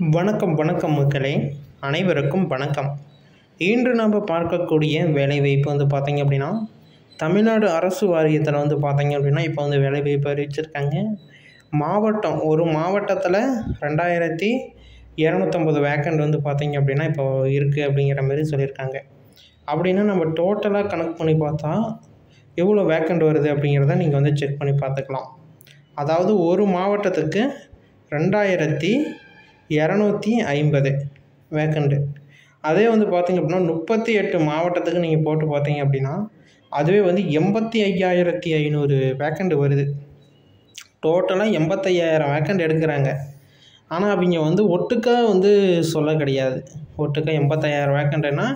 வணக்கம் வணக்கம் மக்களே, அனைவருக்கும் வணக்கம். இன்று நாம் பார்க்கக்கூடிய வேலைவாய்ப்பு பார்த்தீங்க அப்படின்னா, தமிழ்நாடு அரசு வாரியத்தில் பார்த்தீங்க அப்படின்னா இப்போ வேலைவாய்ப்பு அறிவிச்சிருக்காங்க. ஒரு மாவட்டத்தில் 2250 வேக்கண்ட் பார்த்தீங்க அப்படின்னா இப்போ இருக்குது அப்படிங்கிற மாதிரி சொல்லியிருக்காங்க. அப்படின்னா நம்ம டோட்டலாக கணக்கு பண்ணி பார்த்தா எவ்வளோ வேக்கண்ட் வருது அப்படிங்கிறத நீங்கள் செக் பண்ணி பார்த்துக்கலாம். அதாவது ஒரு மாவட்டத்துக்கு 2250 வேக்கண்ட்டு. அதே பார்த்திங்க அப்படின்னா 38 மாவட்டத்துக்கு நீங்கள் போட்டு பார்த்தீங்க அப்படின்னா அதுவே 85,500 வேக்கண்ட் வருது. டோட்டலாக 85,000 வேக்கண்ட் எடுக்கிறாங்க. ஆனால் அவங்க ஒட்டுக்கா சொல்ல கிடையாது. ஒட்டுக்கா 85,000 வேக்கண்ட்டுன்னா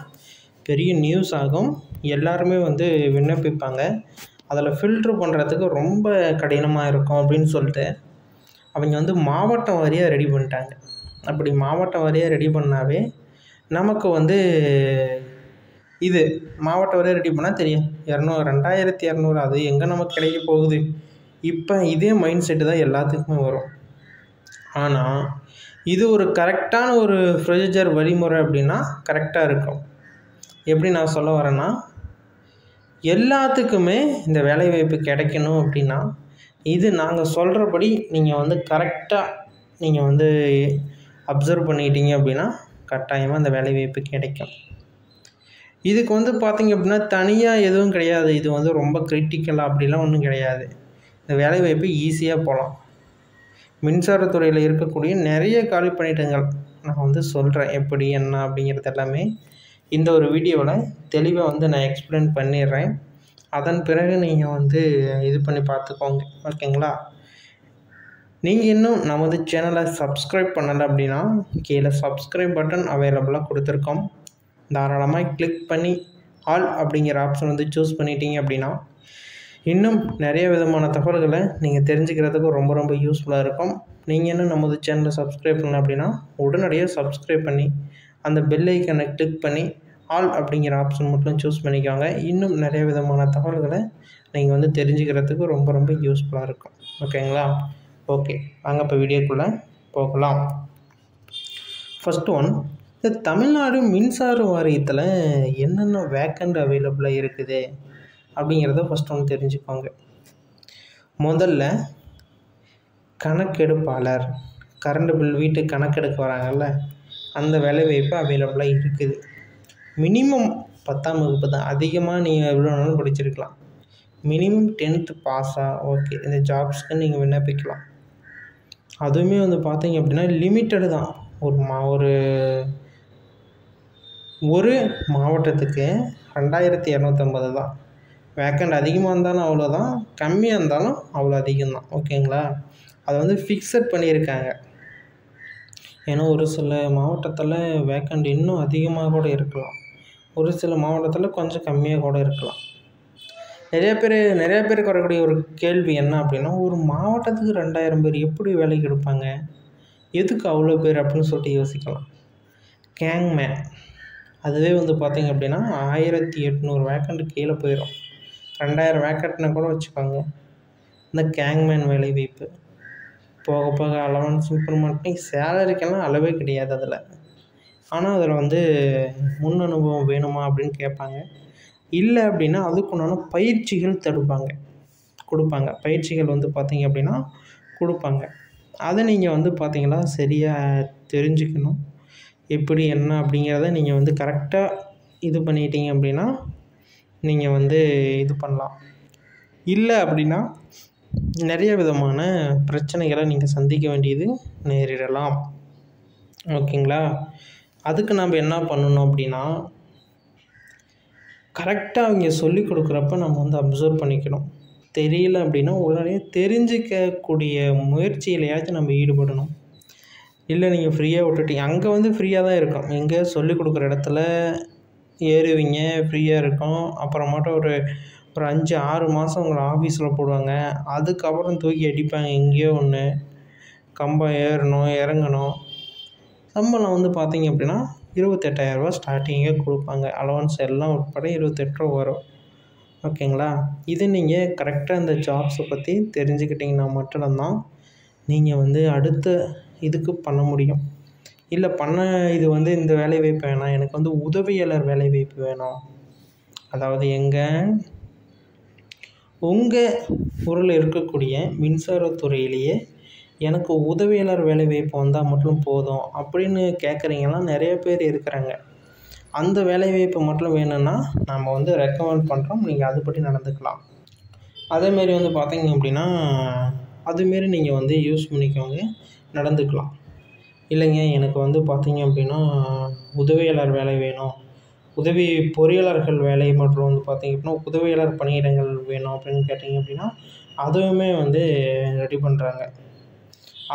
பெரிய நியூஸ் ஆகும். எல்லாருமே விண்ணப்பிப்பாங்க. அதில் ஃபில்ட்ரு பண்ணுறதுக்கு ரொம்ப கடினமாக இருக்கும் அப்படின்னு சொல்லிட்டு அவங்க மாவட்டம் வாரியாக ரெடி பண்ணிட்டாங்க. அப்படி மாவட்டம் வாரியாக ரெடி பண்ணாவே நமக்கு இது மாவட்டம் வாரியாக ரெடி பண்ணால் தெரியும் 2200 அது எங்கே நமக்கு கிடைக்க போகுது. இப்போ இதே மைண்ட் செட்டு தான் எல்லாத்துக்குமே வரும். ஆனால் இது ஒரு கரெக்டான ஒரு ப்ரொசீஜர் வழிமுறை அப்படின்னா கரெக்டாக இருக்கும். எப்படி நான் சொல்ல வரேன்னா, எல்லாத்துக்குமே இந்த வேலைவாய்ப்பு கிடைக்கணும் அப்படின்னா இது நாங்கள் சொல்கிறபடி நீங்கள் கரெக்டாக நீங்கள் அப்சர்வ் பண்ணிக்கிட்டீங்க அப்படின்னா கட்டாயமாக அந்த வேலைவாய்ப்பு கிடைக்கும். இதுக்கு பார்த்தீங்க அப்படின்னா தனியாக எதுவும் கிடையாது. இது ரொம்ப கிரிட்டிக்கலாக அப்படிலாம் ஒன்றும் கிடையாது. இந்த வேலைவாய்ப்பு ஈஸியாக போகலாம். மின்சாரத்துறையில் இருக்கக்கூடிய நிறைய காலி பணியிடங்கள் நான் சொல்கிறேன் எப்படி என்ன அப்படிங்கிறது எல்லாமே இந்த ஒரு வீடியோவில் தெளிவாக நான் எக்ஸ்பிளைன் பண்ணிடுறேன். அதன் பிறகு நீங்கள் இது பண்ணி பார்த்துக்கோங்க, ஓகேங்களா? நீங்கள் இன்னும் நமது சேனலை சப்ஸ்கிரைப் பண்ணலை அப்படின்னா கீழே சப்ஸ்கிரைப் பட்டன் அவைலபிளாக கொடுத்துருக்கோம். தாராளமாக கிளிக் பண்ணி ஆல் அப்படிங்கிற ஆப்ஷன் சூஸ் பண்ணிட்டீங்க அப்படின்னா இன்னும் நிறைய விதமான தகவல்களை நீங்கள் தெரிஞ்சுக்கிறதுக்கு ரொம்ப ரொம்ப யூஸ்ஃபுல்லாக இருக்கும். நீங்கள் இன்னும் நமது சேனலை சப்ஸ்கிரைப் பண்ணல அப்படின்னா உடனடியாக சப்ஸ்கிரைப் பண்ணி அந்த பெல் ஐக்கனை கிளிக் பண்ணி ஆல் அப்படிங்கிற ஆப்ஷன் மட்டும் சூஸ் பண்ணிக்கோங்க. இன்னும் நிறைய விதமான தகவல்களை நீங்கள் தெரிஞ்சுக்கிறதுக்கு ரொம்ப ரொம்ப யூஸ்ஃபுல்லாக இருக்கும், ஓகேங்களா? ஓகே, வாங்க இப்போ வீடியோக்குள்ளே போகலாம். ஃபஸ்ட்டு ஒன், இந்த தமிழ்நாடு மின்சார வாரியத்தில் என்னென்ன வேக்கண்ட் அவைலபிளாக இருக்குது அப்படிங்கிறத ஃபஸ்ட் ஒன்று தெரிஞ்சுக்கோங்க. முதல்ல கணக்கெடுப்பாளர், கரண்ட் பில் வீட்டுக்கு கணக்கெடுக்க வராங்கல்ல, அந்த வேலைவாய்ப்பு அவைலபிளாக இருக்குது. மினிமம் 10ஆம் வகுப்பு தான். அதிகமாக நீங்கள் எவ்வளோ நாளும் படிச்சிருக்கலாம். மினிமம் 10th பாஸா ஓகே, இந்த ஜாப்ஸ்க்கு நீங்கள் விண்ணப்பிக்கலாம். அதுவுமே பார்த்தீங்க அப்படின்னா லிமிட்டடு தான். ஒரு மாவட்டத்துக்கு 2250 தான். வேக்கண்ட் அதிகமாக இருந்தாலும் அவ்வளோதான், கம்மியாக இருந்தாலும் அவ்வளோ அதிகம்தான், ஓகேங்களா? அதை ஃபிக்ஸட் பண்ணியிருக்காங்க. ஏன்னா ஒரு சில மாவட்டத்தில் வேக்கண்ட் இன்னும் அதிகமாக கூட இருக்கலாம். ஒரு சில மாவட்டத்தில் கொஞ்சம் கம்மியாக கூட இருக்கலாம். நிறைய பேருக்கு வரக்கூடிய ஒரு கேள்வி என்ன அப்படின்னா, ஒரு மாவட்டத்துக்கு 2000 பேர் எப்படி வேலைக்கு எடுப்பாங்க, எதுக்கு அவ்வளோ பேர் அப்படின்னு சொல்லிட்டு யோசிக்கலாம். கேங்மேன் அதுவே பார்த்தீங்க அப்படின்னா 1800 வேக்கண்ட் கீழே போயிடும். 2000 வேக்கண்ட்னா கூட வச்சுக்கோங்க. இந்த கேங்மேன் வேலைவாய்ப்பு போக போக அலவன்ஸ் இம்ப்ரூவ்மெண்ட் சேலரிக்கெல்லாம் அளவே கிடையாது அதில். ஆனால் அதில் முன் அனுபவம் வேணுமா அப்படின்னு கேட்பாங்க. இல்லை அப்படின்னா அதுக்குண்டான பயிற்சிகள் கொடுப்பாங்க. பயிற்சிகள் பார்த்தீங்க அப்படின்னா கொடுப்பாங்க. அதை நீங்கள் பார்த்தீங்களா சரியாக தெரிஞ்சுக்கணும். எப்படி என்ன அப்படிங்கிறத நீங்கள் கரெக்டாக இது பண்ணிட்டீங்க அப்படின்னா நீங்கள் இது பண்ணலாம். இல்லை அப்படின்னா நிறைய விதமான பிரச்சனைகளை நீங்கள் சந்திக்க வேண்டியது நேரிடலாம், ஓகேங்களா? அதுக்கு நம்ம என்ன பண்ணணும் அப்படின்னா, கரெக்டாக அவங்க சொல்லிக் கொடுக்குறப்ப நம்ம அப்சர்வ் பண்ணிக்கணும். தெரியல அப்படின்னா உடனே தெரிஞ்சிக்கக்கூடிய முயற்சியிலையாச்சும் நம்ம ஈடுபடணும். இல்லை நீங்கள் ஃப்ரீயாக விட்டுட்டீங்க, அங்கே ஃப்ரீயாக தான் இருக்கும். எங்கே சொல்லிக் கொடுக்குற இடத்துல ஏறுவீங்க, ஃப்ரீயாக இருக்கும். அப்புறமாட்டம் ஒரு 5-6 மாதம் உங்களை ஆஃபீஸில் போடுவாங்க. அதுக்கப்புறம் தூக்கி அடிப்பாங்க. எங்கேயோ ஒன்று கம்பம் ஏறணும் இறங்கணும். சம்பளம் பார்த்தீங்க அப்படின்னா 28,000 ஸ்டார்டிங்கே கொடுப்பாங்க. அலவன்ஸ் எல்லாம் உட்பட 28 வரும், ஓகேங்களா? இது நீங்கள் கரெக்டாக இந்த ஜாப்ஸை பற்றி தெரிஞ்சுக்கிட்டிங்கன்னா மட்டும்தான் நீங்கள் அடுத்த இதுக்கு பண்ண முடியும். இல்லை இது வந்து இந்த வேலைவாய்ப்பு வேணாம், எனக்கு வந்து உதவியாளர் வேலைவாய்ப்பு வேணும். அதாவது உங்கள் ஊரில் இருக்கக்கூடிய மின்சாரத்துறையிலேயே எனக்கு உதவியாளர் வேலைவாய்ப்பு வந்தால் மட்டும் போதும் அப்படின்னு கேட்குறீங்கலாம் நிறைய பேர் இருக்கிறாங்க. அந்த வேலைவாய்ப்பு மட்டும் வேணும்னா நம்ம வந்து ரெக்கமெண்ட் பண்ணுறோம், நீங்கள் அதுபடி நடந்துக்கலாம். அதேமாரி வந்து பார்த்தீங்க அப்படின்னா அதுமாரி நீங்கள் வந்து யூஸ் பண்ணிக்கோங்க, நடந்துக்கலாம். இல்லைங்க எனக்கு வந்து பார்த்தீங்க அப்படின்னா உதவியாளர் வேலை வேணும், உதவி பொறியாளர்கள் வேலை மற்றும் வந்து பார்த்தீங்க அப்படின்னா உதவியாளர் பணியிடங்கள் வேணும் அப்படின்னு கேட்டிங்க அப்படின்னா அதுவுமே வந்து ரெடி பண்ணுறாங்க.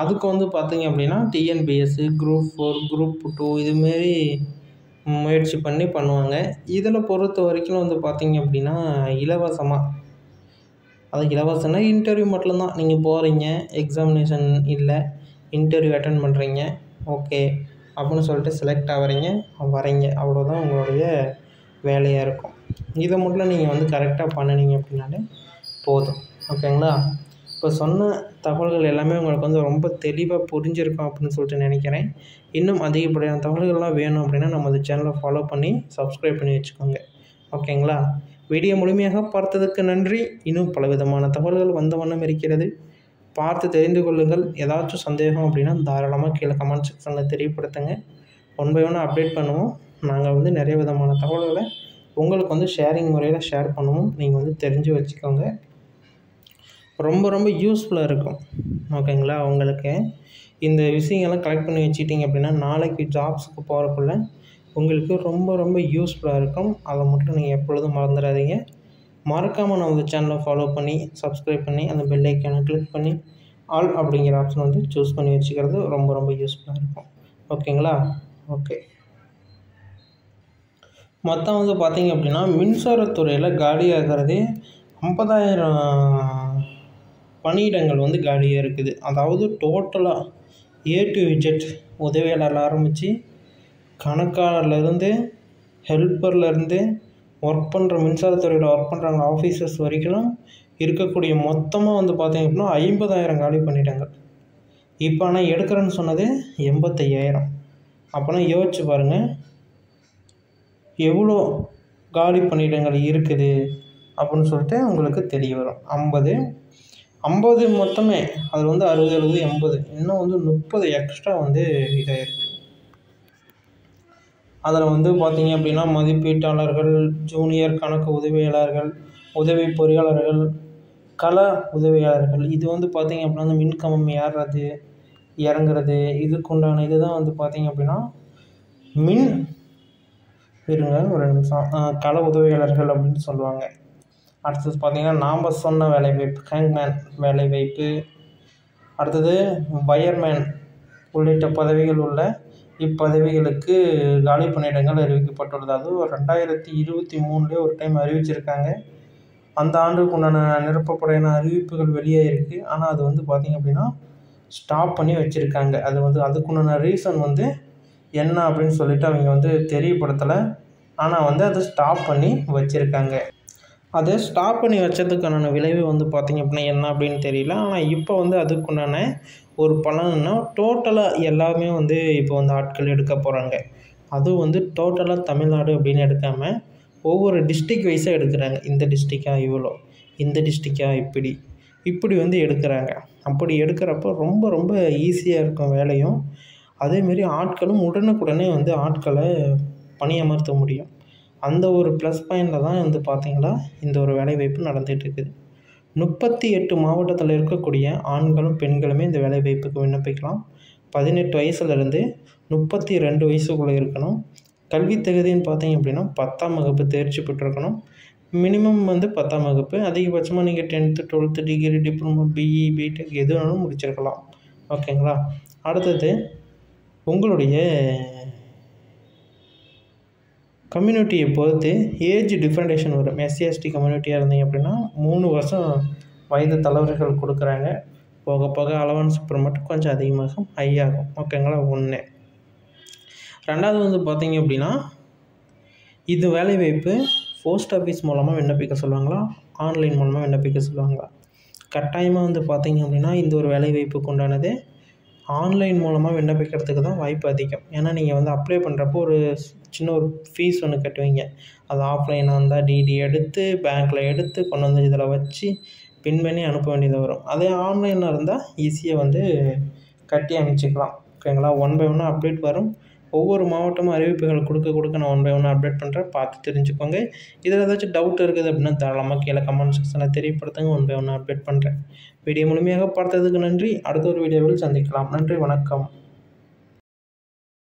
அதுக்கு வந்து பார்த்தீங்க அப்படின்னா டிஎன்பிஎஸ்சி, குரூப் 4, குரூப் 2 இதுமாரி முயற்சி பண்ணுவாங்க. இதில் பொறுத்த வரைக்கும் வந்து பார்த்தீங்க அப்படின்னா இலவசமாக, அது இலவசம்னா இன்டர்வியூ மட்டும்தான். நீங்கள் போகிறீங்க, எக்ஸாமினேஷன் இல்லை, இன்டர்வியூ அட்டெண்ட் பண்ணுறீங்க, ஓகே அப்படின்னு சொல்லிட்டு செலக்ட் ஆகிறீங்க, வரீங்க, அவ்வளோதான் உங்களுடைய வேலையாக இருக்கும். இதை மட்டும் நீங்கள் வந்து கரெக்டாக பண்ணினீங்க அப்படின்னாலே போதும். ஓகேங்களா? இப்போ சொன்ன தகவல்கள் எல்லாமே உங்களுக்கு வந்து ரொம்ப தெளிவாக புரிஞ்சிருக்கும் அப்படின்னு சொல்லிட்டு நினைக்கிறேன். இன்னும் அதிகப்படியான தகவல்கள்லாம் வேணும் அப்படின்னா நமது சேனலை ஃபாலோ பண்ணி சப்ஸ்கிரைப் பண்ணி வச்சுக்கோங்க. ஓகேங்களா? வீடியோ முழுமையாக பார்த்ததுக்கு நன்றி. இன்னும் பலவிதமான தகவல்கள் வந்த வண்ணம் இருக்கிறது, பார்த்து தெரிந்து கொள்ளுங்கள். ஏதாச்சும் சந்தேகம் அப்படின்னா தாராளமாக கீழே கமெண்ட் செக்ஷனில் தெரியப்படுத்துங்க. ஒன் பை ஒன் அப்டேட் பண்ணுவோம். நாங்கள் வந்து நிறைய விதமான தகவல்களை உங்களுக்கு வந்து ஷேரிங் முறையில் ஷேர் பண்ணுவோம். நீங்கள் வந்து தெரிஞ்சு வச்சுக்கோங்க, ரொம்ப ரொம்ப யூஸ்ஃபுல்லாக இருக்கும். ஓகேங்களா? உங்களுக்கு இந்த விஷயங்கள்லாம் கலெக்ட் பண்ணி வச்சுக்கிட்டிங்க அப்படின்னா நாளைக்கு ஜாப்ஸுக்கு போகிறக்குள்ள உங்களுக்கு ரொம்ப ரொம்ப யூஸ்ஃபுல்லாக இருக்கும். அதை மட்டும் நீங்கள் எப்பொழுதும் மறந்துடாதீங்க. மறக்காமல் நம்ம சேனலை ஃபாலோ பண்ணி சப்ஸ்கிரைப் பண்ணி அந்த பெல் ஐக்கானை கிளிக் பண்ணி ஆல் அப்படிங்கிற ஆப்ஷன் வந்து சூஸ் பண்ணி வச்சுக்கிறது ரொம்ப ரொம்ப யூஸ்ஃபுல்லாக இருக்கும். ஓகேங்களா? ஓகே. மொத்தம் வந்து பார்த்தீங்க அப்படின்னா மின்சாரத்துறையில் காலியாகிறது 50,000 பணியிடங்கள் வந்து காலியாக இருக்குது. அதாவது டோட்டலாக A to Z உதவியாளரில் ஆரம்பித்து கணக்காளர்லேருந்து ஹெல்ப்பர்லேருந்து ஒர்க் பண்ணுற மின்சாரத்துறையில் ஒர்க் பண்ணுறாங்க ஆஃபீஸர்ஸ் வரைக்கும் இருக்கக்கூடிய மொத்தமாக வந்து பார்த்தீங்க அப்படின்னா 50,000 காலி பணியிடங்கள். இப்போ ஆனால் எடுக்கிறேன்னு சொன்னது 85,000. அப்போனா யோசிச்சு பாருங்கள் எவ்வளோ காலி பணியிடங்கள் இருக்குது அப்படின்னு சொல்லிட்டு உங்களுக்கு தெரிய வரும். 50 மொத்தமே அதில் வந்து 60, 70, 80 இன்னும் வந்து 30 எக்ஸ்ட்ரா வந்து இதாக இருக்குது. அதில் வந்து பார்த்தீங்க அப்படின்னா மதிப்பீட்டாளர்கள், ஜூனியர் கணக்கு உதவியாளர்கள், உதவி பொறியாளர்கள், கள உதவியாளர்கள், இது வந்து பார்த்தீங்க அப்படின்னா அந்த மின்கம்பம் ஏறுறது இறங்குறது இதுக்குண்டான இது தான் வந்து பார்த்தீங்க அப்படின்னா ஒரு நிமிஷம் கள உதவியாளர்கள் அப்படின்னு சொல்லுவாங்க. அடுத்தது பார்த்தீங்கன்னா நாம் சொன்ன வேலைவாய்ப்பு ஹேங்மேன் வேலைவாய்ப்பு, அடுத்தது வயர்மேன் உள்ளிட்ட பதவிகள் உள்ள இப்பதவிகளுக்கு காலி பணியிடங்கள் அறிவிக்கப்பட்டுள்ளது. அதுவும் 2023 ஒரு டைம் அறிவிச்சிருக்காங்க. அந்த ஆண்டுக்கு உண்டான நிரப்பப்படையான அறிவிப்புகள் வெளியாக இருக்குது. ஆனால் அது வந்து பார்த்திங்க அப்படின்னா ஸ்டாப் பண்ணி வச்சுருக்காங்க. அது வந்து அதுக்குண்டான ரீசன் வந்து என்ன அப்படின்னு சொல்லிட்டு அவங்க வந்து தெரியப்படுத்தலை. ஆனால் வந்து அதை ஸ்டாப் பண்ணி வச்சுருக்காங்க. அதை ஸ்டாப் பண்ணி வச்சதுக்கான விளைவு வந்து பார்த்திங்க அப்படின்னா என்ன அப்படின்னு தெரியல. ஆனால் இப்போ வந்து அதுக்குண்டான ஒரு பலன்னா டோட்டலாக எல்லாமே வந்து இப்போ வந்து ஆட்கள் எடுக்க போகிறாங்க. அதுவும் வந்து டோட்டலாக தமிழ்நாடு அப்படின்னு எடுக்காமல் ஒவ்வொரு டிஸ்ட்ரிக் வைஸாக எடுக்கிறாங்க. இந்த டிஸ்ட்ரிக்டாக இவ்வளோ, இந்த டிஸ்ட்ரிக்டாக இப்படி வந்து எடுக்கிறாங்க. அப்படி எடுக்கிறப்போ ரொம்ப ரொம்ப ஈஸியாக இருக்கும் வேலையும். அதேமாரி ஆட்களும் உடனுக்குடனே வந்து ஆட்களை பணியமர்த்த முடியும். அந்த ஒரு ப்ளஸ் பாயிண்டில் தான் வந்து பார்த்திங்கன்னா இந்த ஒரு வேலைவாய்ப்பு நடந்துகிட்ருக்குது. 38 மாவட்டத்தில் இருக்கக்கூடிய ஆண்களும் பெண்களுமே இந்த வேலைவாய்ப்புக்கு விண்ணப்பிக்கலாம். 18 வயசுலேருந்து 32 வயசுக்குள்ளே இருக்கணும். கல்வி தகுதின்னு பார்த்தீங்க அப்படின்னா 10ஆம் வகுப்பு தேர்ச்சி பெற்றிருக்கணும். மினிமம் வந்து 10ஆம் வகுப்பு, அதிகபட்சமாக நீங்கள் 10th 12th degree, diploma, BE, BTech எது வேணாலும் முடிச்சிருக்கலாம். ஓகேங்களா? அடுத்தது உங்களுடைய கம்யூனிட்டியை பொறுத்து ஏஜ் டிஃப்ரெண்டேஷன் வரும். எஸ்சி எஸ்டி கம்யூனிட்டியாக இருந்தீங்க அப்படின்னா 3 வருஷம் வயது தலைவர்கள் கொடுக்குறாங்க. போக போக அலவன்ஸ் மட்டும் கொஞ்சம் அதிகமாகும், ஹை ஆகும். ஓகேங்களா? 1. 2வது வந்து பார்த்தீங்க அப்படின்னா இது வேலைவாய்ப்பு போஸ்ட் ஆஃபீஸ் மூலமாக விண்ணப்பிக்க சொல்லுவாங்களா, ஆன்லைன் மூலமாக விண்ணப்பிக்க சொல்லுவாங்களா? கட்டாயமாக வந்து பார்த்தீங்க அப்படின்னா இந்த ஒரு வேலைவாய்ப்புக்கு உண்டானது ஆன்லைன் மூலமாக விண்ணப்பிக்கிறதுக்கு தான் வாய்ப்பு அதிகம். ஏன்னா நீங்கள் வந்து அப்ளை பண்ணுறப்போ ஒரு சின்ன ஒரு ஃபீஸ் ஒன்று கட்டுவீங்க. அது ஆஃப்லைனாக இருந்தால் டிடி எடுத்து பேங்க்கில் எடுத்து கொண்டு வந்து இதில் வச்சு பின் பண்ணி அனுப்ப வேண்டியது வரும். அதே ஆன்லைனில் இருந்தால் ஈஸியாக வந்து கட்டி அனுப்பிச்சிக்கலாம். ஓகேங்களா? ஒன் பை ஒன்னாக அப்டேட் வரும். ஒவ்வொரு மாவட்டமும் அறிவிப்புகள் கொடுக்க நான் ஒன் பை ஒன்னாக அப்டேட் பண்ணுறேன். பார்த்து தெரிஞ்சுக்கோங்க. இதில் ஏதாச்சும் டவுட் இருக்குது அப்படின்னா தாராளமாக கீழே கமெண்ட் செக்ஷனில் தெரியப்படுத்துங்க. ஒன் பை ஒன்னாக அப்டேட் பண்ணுறேன். வீடியோ முழுமையாக பார்த்ததுக்கு நன்றி. அடுத்த ஒரு வீடியோவில் சந்திக்கலாம். நன்றி, வணக்கம்.